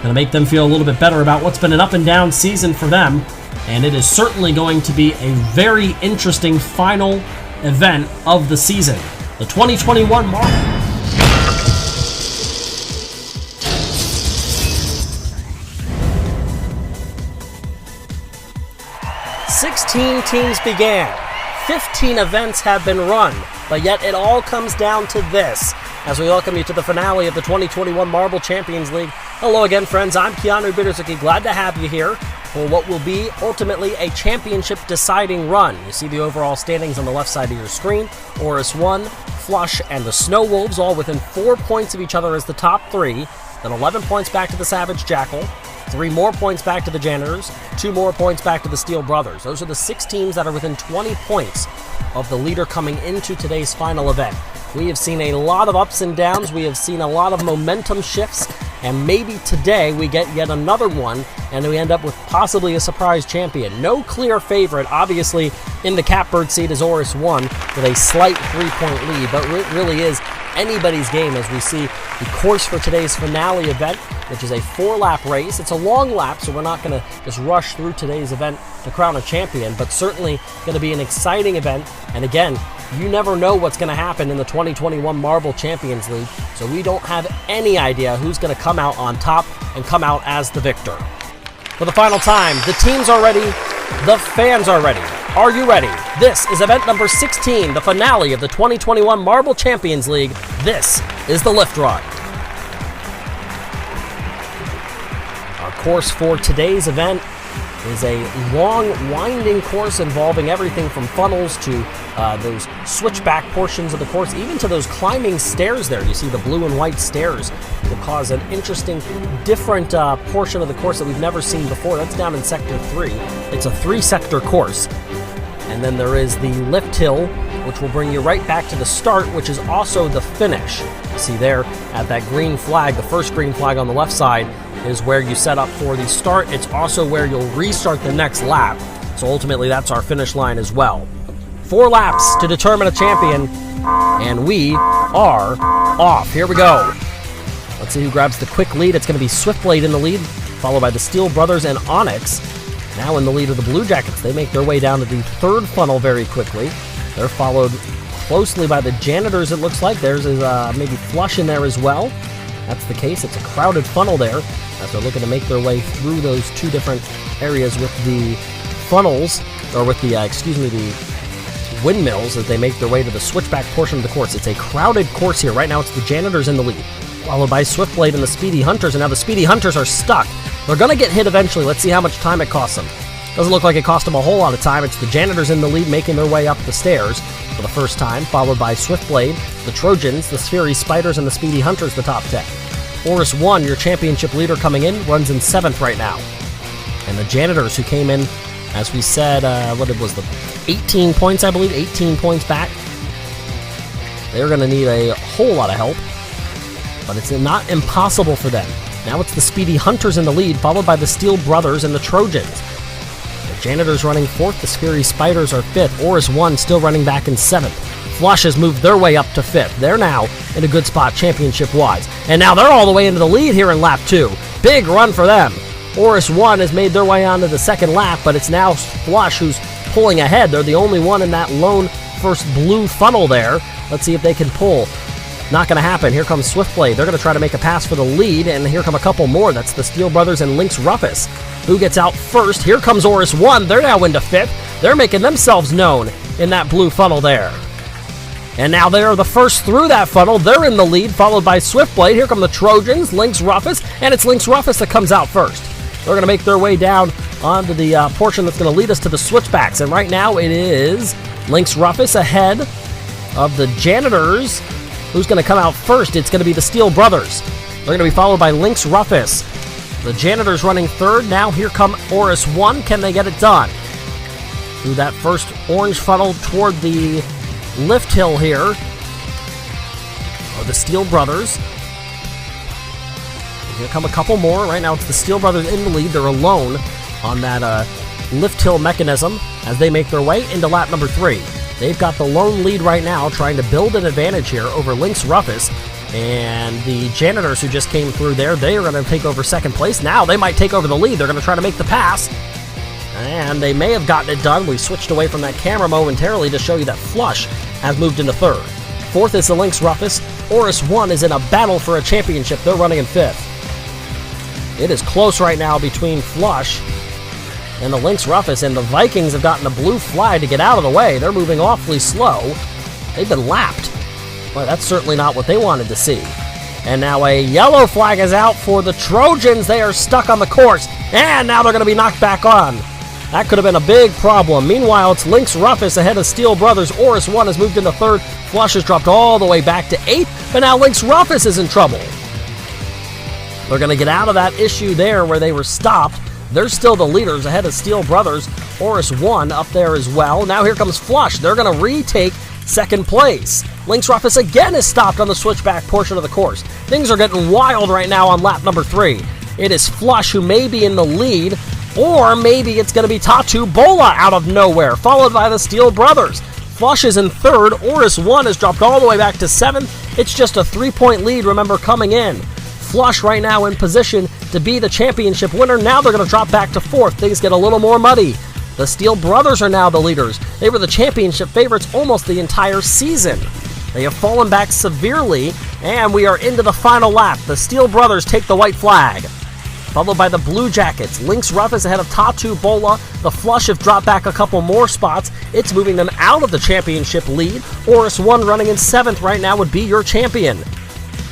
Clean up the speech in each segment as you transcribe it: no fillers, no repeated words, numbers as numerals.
Going to make them feel a little bit better about what's been an up and down season for them. And it is certainly going to be a very interesting final event of the season. The 2021 Marble. 16 teams began, 15 events have been run, but yet it all comes down to this. As we welcome you to the finale of the 2021 Marble Champions League. Hello again, friends. I'm Keanu Bitterzuki. Glad to have you here for what will be ultimately a championship deciding run. You see the overall standings on the left side of your screen. Oris 1, Flush, and the Snow Wolves all within 4 points of each other as the top three. Then 11 points back to the Savage Jackal. 3 more points back to the Janitors, 2 more points back to the Steel Brothers. Those are the 6 teams that are within 20 points of the leader coming into today's final event. We have seen a lot of ups and downs, we have seen a lot of momentum shifts, and maybe today we get yet another one, and we end up with possibly a surprise champion. No clear favorite, obviously, in the catbird seat is Oris 1 with a slight 3-point lead, but it really is anybody's game as we see the course for today's finale event, which is a 4-lap race. It's a long lap, so we're not going to just rush through today's event to crown a champion, but certainly going to be an exciting event. And again, you never know what's going to happen in the 2021 Marble Champions League, so we don't have any idea who's going to come out on top and come out as the victor. For the final time, the teams are ready, the fans are ready. Are you ready? This is event number 16, the finale of the 2021 Marble Champions League. This is the lift run. Our course for today's event is a long, winding course involving everything from funnels to those switchback portions of the course, even to those climbing stairs there. You see the blue and white stairs will cause an interesting, different portion of the course that we've never seen before. That's down in Sector 3. It's a 3-sector course. And then there is the lift hill, which will bring you right back to the start, which is also the finish. You see there at that green flag, the first green flag on the left side, is where you set up for the start. It's also where you'll restart the next lap. So ultimately, that's our finish line as well. 4 laps to determine a champion, and we are off. Here we go. Let's see who grabs the quick lead. It's going to be Swiftblade in the lead, followed by the Steel Brothers and Onyx. Now in the lead of the Blue Jackets. They make their way down to the 3rd funnel very quickly. They're followed closely by the Janitors, it looks like. There's maybe Flush in there as well. That's the case. It's a crowded funnel there as they're looking to make their way through those 2 different areas with the funnels, or with the, the windmills as they make their way to the switchback portion of the course. It's a crowded course here. Right now it's the Janitors in the lead, followed by Swiftblade and the Speedy Hunters, and now the Speedy Hunters are stuck. They're going to get hit eventually. Let's see how much time it costs them. Doesn't look like it cost them a whole lot of time. It's the Janitors in the lead making their way up the stairs for the first time, followed by Swiftblade, the Trojans, the Sphery Spiders, and the Speedy Hunters, the top 10. Oris 1, your championship leader coming in, runs in 7th right now. And the Janitors, who came in, as we said, what it was, the 18 points, I believe, 18 points back. They're going to need a whole lot of help, but it's not impossible for them. Now it's the Speedy Hunters in the lead, followed by the Steel Brothers and the Trojans. The Janitors running 4th, the Sphery Spiders are 5th, Oris 1 still running back in 7th. Flush has moved their way up to 5th. They're now in a good spot championship-wise. And now they're all the way into the lead here in lap 2. Big run for them. Oris 1 has made their way onto the 2nd lap, but it's now Flush who's pulling ahead. They're the only one in that lone first blue funnel there. Let's see if they can pull. Not going to happen. Here comes Swiftblade. They're going to try to make a pass for the lead, and here come a couple more. That's the Steel Brothers and Lynx Rufus. Who gets out first? Here comes Oris 1. They're now into 5th. They're making themselves known in that blue funnel there. And now they are the first through that funnel. They're in the lead, followed by Swiftblade. Here come the Trojans, Lynx Rufus, and it's Lynx Rufus that comes out first. They're going to make their way down onto the portion that's going to lead us to the switchbacks, and right now it is Lynx Rufus ahead of the Janitors. Who's going to come out first? It's going to be the Steel Brothers. They're going to be followed by Lynx Rufus. The Janitors running 3rd. Now here come Oris 1. Can they get it done? Through that first orange funnel toward the lift hill here are the Steel Brothers. And here come a couple more. Right now it's the Steel Brothers in the lead. They're alone on that lift hill mechanism as they make their way into lap number 3. They've got the lone lead right now, trying to build an advantage here over Lynx Rufus And the Janitors, who just came through there, they are going to take over second place. Now they might take over the lead. They're going to try to make the pass. And they may have gotten it done. We switched away from that camera momentarily to show you that Flush has moved into third. Fourth is the Lynx Roughest. Oris 1 is in a battle for a championship. They're running in fifth. It is close right now between Flush and the Lynx Roughest, and the Vikings have gotten a blue flag to get out of the way. They're moving awfully slow. They've been lapped. Well, that's certainly not what they wanted to see. And now a yellow flag is out for the Trojans. They are stuck on the course, and now they're going to be knocked back on. That could have been a big problem. Meanwhile, it's Lynx Roughest ahead of Steel Brothers. Oris 1 has moved into third. Flush has dropped all the way back to eighth, but now Lynx Roughest is in trouble. They're going to get out of that issue there where they were stopped. They're still the leaders ahead of Steel Brothers. Oris 1 up there as well. Now here comes Flush. They're going to retake second place. Lynx Roughest again is stopped on the switchback portion of the course. Things are getting wild right now on lap number 3. It is Flush who may be in the lead, or maybe it's going to be Tatu Bola out of nowhere, followed by the Steel Brothers. Flush is in third. Oris 1 has dropped all the way back to seventh. It's just a 3-point lead, remember, coming in. Flush right now in position to be the championship winner. Now they're going to drop back to fourth. Things get a little more muddy. The Steel Brothers are now the leaders. They were the championship favorites almost the entire season. They have fallen back severely, and we are into the final lap. The Steel Brothers take the white flag, followed by the Blue Jackets. Lynx Roughest ahead of Tatu Bola. The Flush have dropped back a couple more spots. It's moving them out of the championship lead. Oris 1 running in seventh right now would be your champion.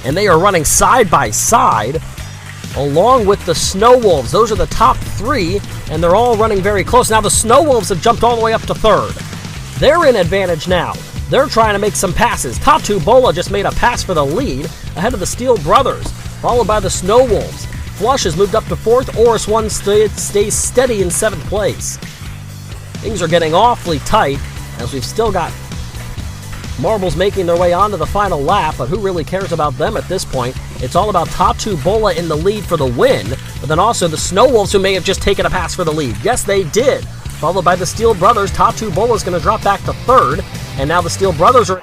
And they are running side by side along with the Snow Wolves. Those are the top three, and they're all running very close. Now the Snow Wolves have jumped all the way up to third. They're in advantage now. They're trying to make some passes. Tatu Bola just made a pass for the lead ahead of the Steel Brothers, followed by the Snow Wolves. Flush has moved up to fourth. Oris 1 stays steady in seventh place. Things are getting awfully tight as we've still got marbles making their way onto the final lap, but who really cares about them at this point? It's all about Tatu Bola in the lead for the win, but then also the Snow Wolves, who may have just taken a pass for the lead. Yes, they did. Followed by the Steel Brothers. Tatu Bola is going to drop back to third, and now the Steel Brothers are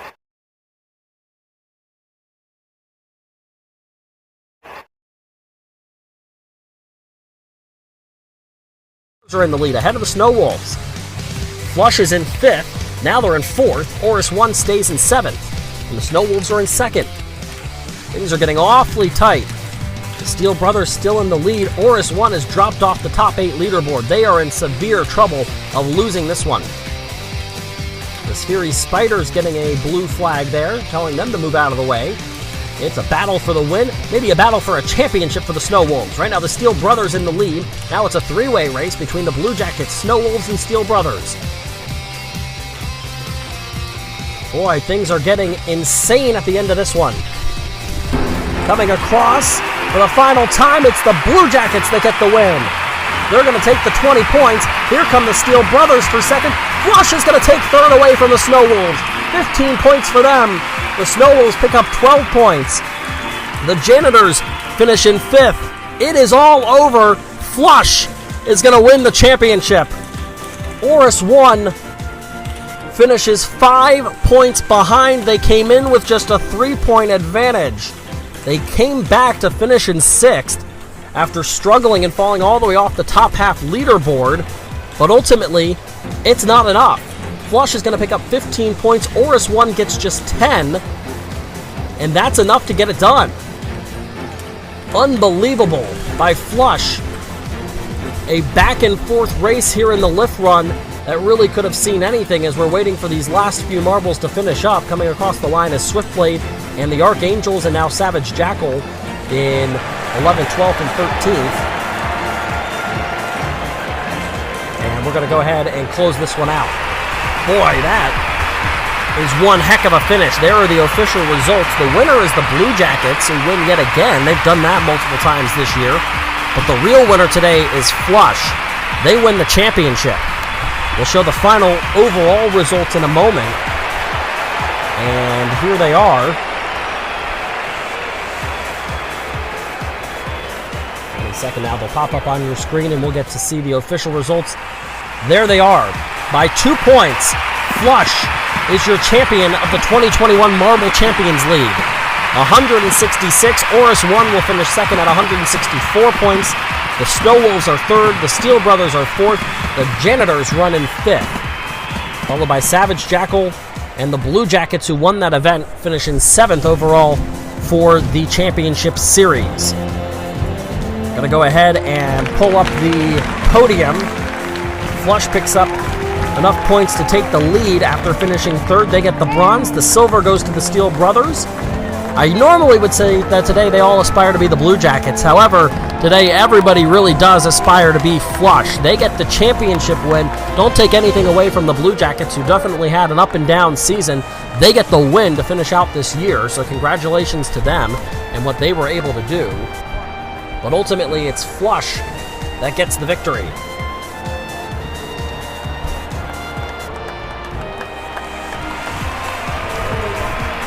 in the lead ahead of the Snow Wolves. Flush is in fifth. Now they're in fourth. Oris 1 stays in seventh, and the Snow Wolves are in second. Things are getting awfully tight. The Steel Brothers still in the lead. Oris 1 has dropped off the top 8 leaderboard. They are in severe trouble of losing this one. The Sphery Spiders getting a blue flag there, telling them to move out of the way. It's a battle for the win, maybe a battle for a championship for the Snow Wolves. Right now the Steel Brothers in the lead. Now it's a three-way race between the Blue Jackets, Snow Wolves, and Steel Brothers. Boy, things are getting insane at the end of this one. Coming across for the final time, it's the Blue Jackets that get the win. They're going to take the 20 points. Here come the Steel Brothers for second. Flush is going to take third away from the Snow Wolves. 15 points for them. The Snow Wolves pick up 12 points. The Janitors finish in fifth. It is all over. Flush is going to win the championship. Oris 1 finishes 5 points behind. They came in with just a 3-point advantage. They came back to finish in sixth after struggling and falling all the way off the top half leaderboard, but ultimately, it's not enough. Flush is going to pick up 15 points. Oris 1 gets just 10, and that's enough to get it done. Unbelievable by Flush. A back and forth race here in the lift run that really could have seen anything as we're waiting for these last few marbles to finish up. Coming across the line is Swiftblade and the Archangels, and now Savage Jackal in 11th, 12th, and 13th. And we're going to go ahead and close this one out. Boy, that is one heck of a finish. There are the official results. The winner is the Blue Jackets, who win yet again. They've done that multiple times this year. But the real winner today is Flush. They win the championship. We'll show the final overall results in a moment. And here they are. In a second now, they'll pop up on your screen and we'll get to see the official results. There they are. By 2 points, Flush is your champion of the 2021 Marble Champions League. 166. Oris 1 will finish second at 164 points. The Snow Wolves are third. The Steel Brothers are fourth. The Janitors run in fifth, followed by Savage Jackal and the Blue Jackets, who won that event, finish in seventh overall for the championship series. Gonna go ahead and pull up the podium. Flush picks up enough points to take the lead after finishing third. They get the bronze. The silver goes to the Steel Brothers. I normally would say that today they all aspire to be the Blue Jackets. However, today everybody really does aspire to be Flush. They get the championship win. Don't take anything away from the Blue Jackets, who definitely had an up and down season. They get the win to finish out this year, so congratulations to them and what they were able to do. But ultimately, it's Flush that gets the victory.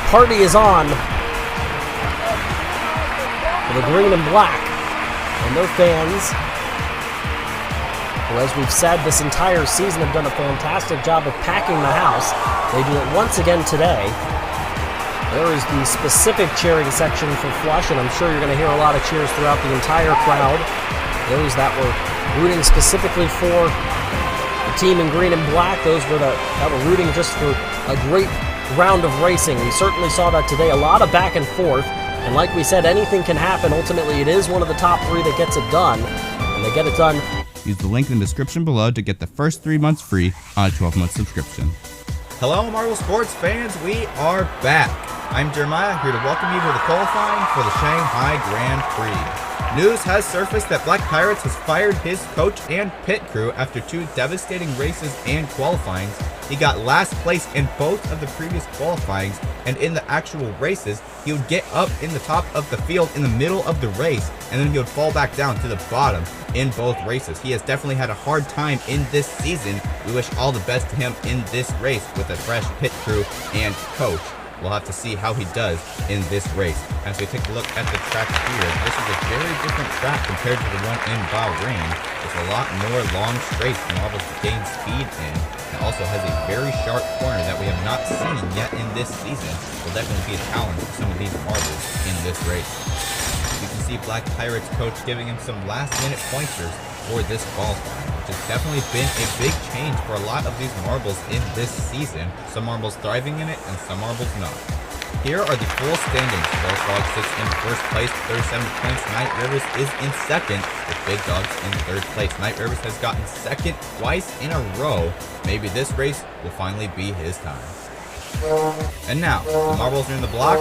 Party is on for the green and black and their fans, who, as we've said this entire season, have done a fantastic job of packing the house. They do it once again today. There is the specific cheering section for Flush, and I'm sure you're going to hear a lot of cheers throughout the entire crowd. Those that were rooting specifically for the team in green and black, those that were rooting just for a great round of racing. We certainly saw that today. A lot of back and forth, and like we said, anything can happen. Ultimately, it is one of the top three that gets it done, and they get it done. Use the link in the description below to get the first 3 months free on a 12-month subscription. Hello, Marvel Sports fans. We are back. I'm Jeremiah, here to welcome you to the qualifying for the Shanghai Grand Prix. News has surfaced that Black Pirates has fired his coach and pit crew after 2 devastating races and qualifyings. He got last place in both of the previous qualifyings, and in the actual races, he would get up in the top of the field in the middle of the race, and then he would fall back down to the bottom in both races. He has definitely had a hard time in this season. We wish all the best to him in this race with a fresh pit crew and coach. We'll have to see how he does in this race. As we take a look at the track here, this is a very different track compared to the one in Bahrain. It's a lot more long straights and marbles to gain speed in. It also has a very sharp corner that we have not seen yet in this season. Will definitely be a challenge for some of these marbles in this race. You can see Black Pirates coach giving him some last-minute pointers for this qualifying, which has definitely been a big change for a lot of these marbles in this season. Some marbles thriving in it and some marbles not. Here are the full standings. Bullfrog sits in first place, 37 points. Night Rivers is in second, with Big Dogs in third place. Night Rivers has gotten second twice in a row. Maybe this race will finally be his time. And now, the marbles are in the block.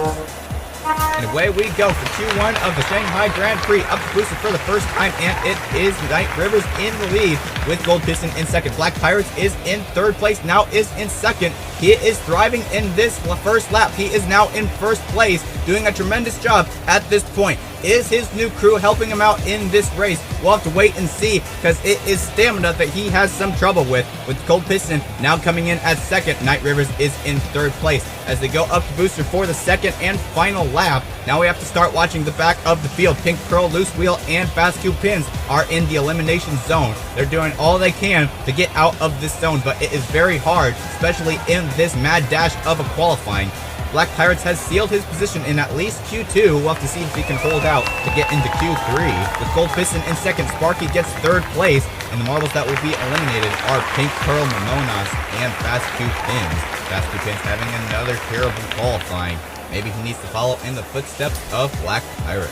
And away we go for Q1 of the Shanghai Grand Prix. Up the booster for the first time, and it is Night Rivers in the lead with Gold Piston in second. Black Pirates is in third place, now is in second. He is thriving in this first lap. He is now in first place, doing a tremendous job at this point. Is his new crew helping him out in this race? We'll have to wait and see, because it is stamina that he has some trouble with Gold Piston now coming in as second. Night Rivers is in third place as they go up the booster for the second and final lap. Now we have to start watching the back of the field. Pink Pearl, Loose Wheel, and Fast Q Pins are in the elimination zone. They're doing all they can to get out of this zone, but it is very hard, especially in this mad dash of a qualifying. Black Pirates has sealed his position in at least Q2. We'll have to see if he can hold out to get into Q3. With Gold Piston in second, Sparky gets third place, and the marbles that will be eliminated are Pink Pearl, Momonas, and Fast Q Pins. Fast Q Pins having another terrible qualifying. Maybe he needs to follow in the footsteps of Black Pirates.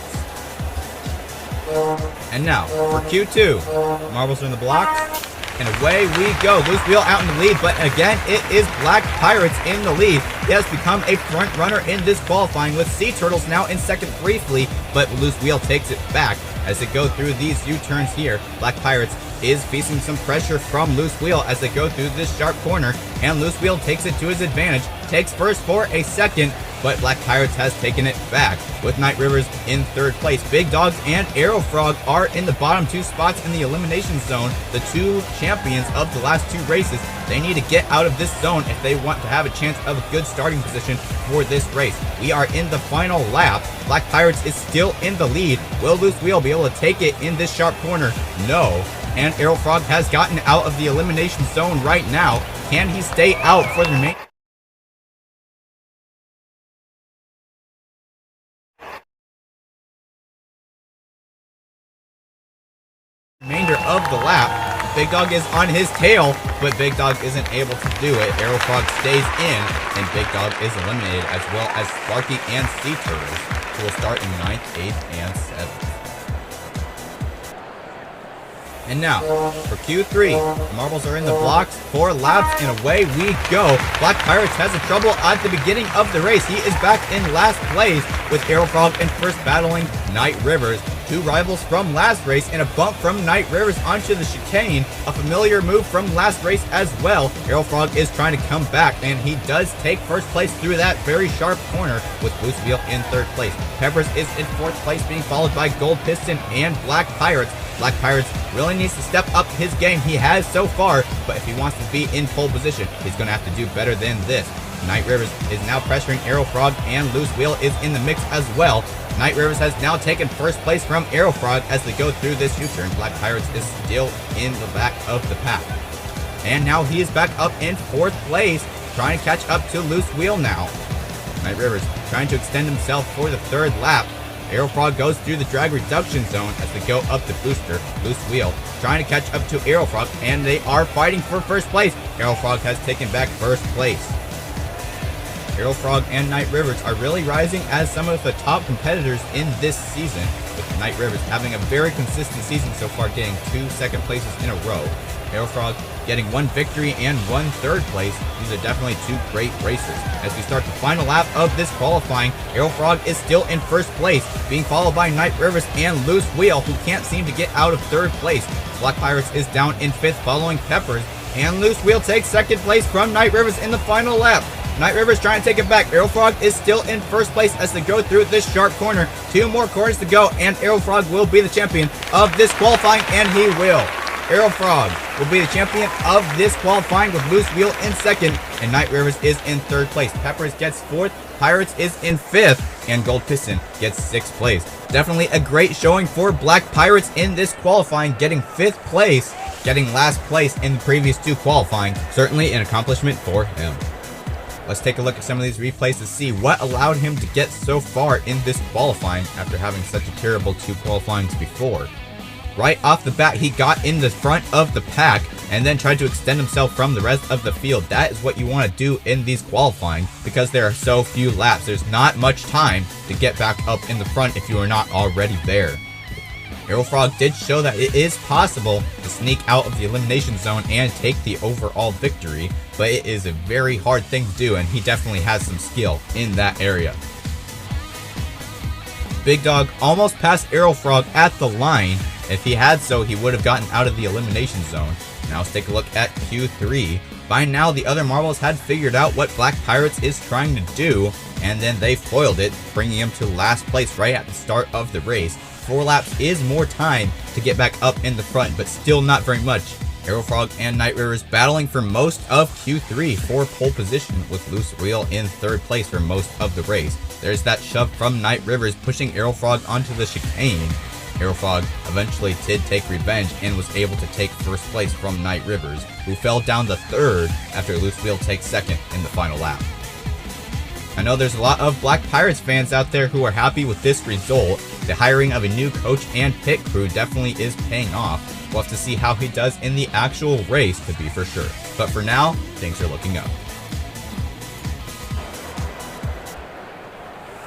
And now, for Q2, marbles are in the blocks. And away we go. Loose Wheel out in the lead, but again, it is Black Pirates in the lead. He has become a front runner in this qualifying, with Sea Turtles now in second briefly, but Loose Wheel takes it back as they go through these U-turns here. Black Pirates is facing some pressure from Loose Wheel as they go through this sharp corner, and Loose Wheel takes it to his advantage, takes first for a second, but Black Pirates has taken it back with Night Rivers in third place. Big Dogs and Arrow Frog are in the bottom 2 spots in the elimination zone. The 2 champions of the last 2 races. They need to get out of this zone if they want to have a chance of a good starting position for this race. We are in the final lap. Black Pirates is still in the lead. Will Loose Wheel be able to take it in this sharp corner? No. And Arrow Frog has gotten out of the elimination zone right now. Can he stay out for the remaining? remainder of the lap. Big Dog is on his tail, but Big Dog isn't able to do it. Arrow Frog stays in, and Big Dog is eliminated, as well as Sparky and Sea Turtles, who will start in 9th, 8th, and 7th. And now, for Q3, the marbles are in the blocks, 4 laps, and away we go. Black Pirates has a trouble at the beginning of the race. He is back in last place, with Arrow Frog in first battling Night Rivers. 2 rivals from last race, and a bump from Night Rivers onto the chicane. A familiar move from last race as well. Arrow Frog is trying to come back, and he does take first place through that very sharp corner, with Loose Wheel in 3rd place. Peppers is in 4th place, being followed by Gold Piston and Black Pirates. Black Pirates really needs to step up his game. He has so far, but if he wants to be in pole position, he's going to have to do better than this. Night Rivers is now pressuring Arrow Frog, and Loose Wheel is in the mix as well. Night Rivers has now taken first place from Arrow Frog as they go through this U-turn. Black Pirates is still in the back of the pack. And now he is back up in 4th place, trying to catch up to Loose Wheel now. Night Rivers trying to extend himself for the 3rd lap. Arrow Frog goes through the drag reduction zone as they go up the booster. Loose Wheel trying to catch up to Arrow Frog, and they are fighting for first place. Arrow Frog has taken back first place. Arrow Frog and Night Rivers are really rising as some of the top competitors in this season, with Night Rivers having a very consistent season so far, getting 2 second places in a row. Arrow Frog getting 1 victory and 1 3rd place. These are definitely 2 great races. As we start the final lap of this qualifying, Arrow Frog is still in 1st place, being followed by Night Rivers and Loose Wheel, who can't seem to get out of 3rd place. Black Pirates is down in 5th, following Peppers, and Loose Wheel takes 2nd place from Night Rivers in the final lap. Night Rivers trying to take it back. Arrow Frog is still in 1st place as they go through this sharp corner. 2 more corners to go, and Arrow Frog will be the champion of this qualifying, and he will. Arrow Frog will be the champion of this qualifying, with Loose Wheel in 2nd, and Night Rivers is in 3rd place. Peppers gets 4th, Pirates is in 5th, and Gold Piston gets 6th place. Definitely a great showing for Black Pirates in this qualifying, getting 5th place, getting last place in the previous 2 qualifying. Certainly an accomplishment for him. Let's take a look at some of these replays to see what allowed him to get so far in this qualifying after having such a terrible 2 qualifyings before. Right off the bat, he got in the front of the pack and then tried to extend himself from the rest of the field. That is what you want to do in these qualifying, because there are so few laps. There's not much time to get back up in the front if you are not already there. Arrow Frog did show that it is possible to sneak out of the elimination zone and take the overall victory, but it is a very hard thing to do, and he definitely has some skill in that area. Big Dog almost passed Arrow Frog at the line. If he had so, he would have gotten out of the elimination zone. Now let's take a look at Q3. By now, the other marbles had figured out what Black Pirates is trying to do, and then they foiled it, bringing him to last place right at the start of the race. 4 laps is more time to get back up in the front, but still not very much. Arrow Frog and Night Rivers battling for most of Q3 for pole position, with Loose Wheel in 3rd place for most of the race. There's that shove from Night Rivers, pushing Arrow Frog onto the chicane. Arrow Frog eventually did take revenge and was able to take 1st place from Night Rivers, who fell down to 3rd after Loose Wheel takes 2nd in the final lap. I know there's a lot of Black Pirates fans out there who are happy with this result. The hiring of a new coach and pit crew definitely is paying off. We'll have to see how he does in the actual race to be for sure. But for now, things are looking up.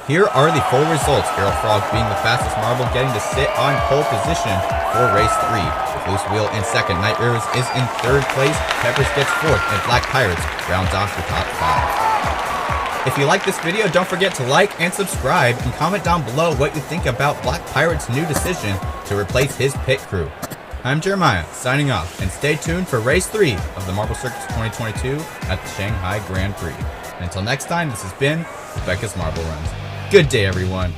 Here are the full results. Arrow Frog being the fastest marble, getting to sit on pole position for race 3. With Loose Wheel in 2nd, Night Rivers is in 3rd place, Peppers gets 4th, and Black Pirates rounds off the top 5. If you like this video, don't forget to like and subscribe, and comment down below what you think about Black Pirate's new decision to replace his pit crew. I'm Jeremiah, signing off, and stay tuned for race 3 of the Marble Circus 2022 at the Shanghai Grand Prix. And until next time, this has been Rebecca's Marble Runs. Good day, everyone.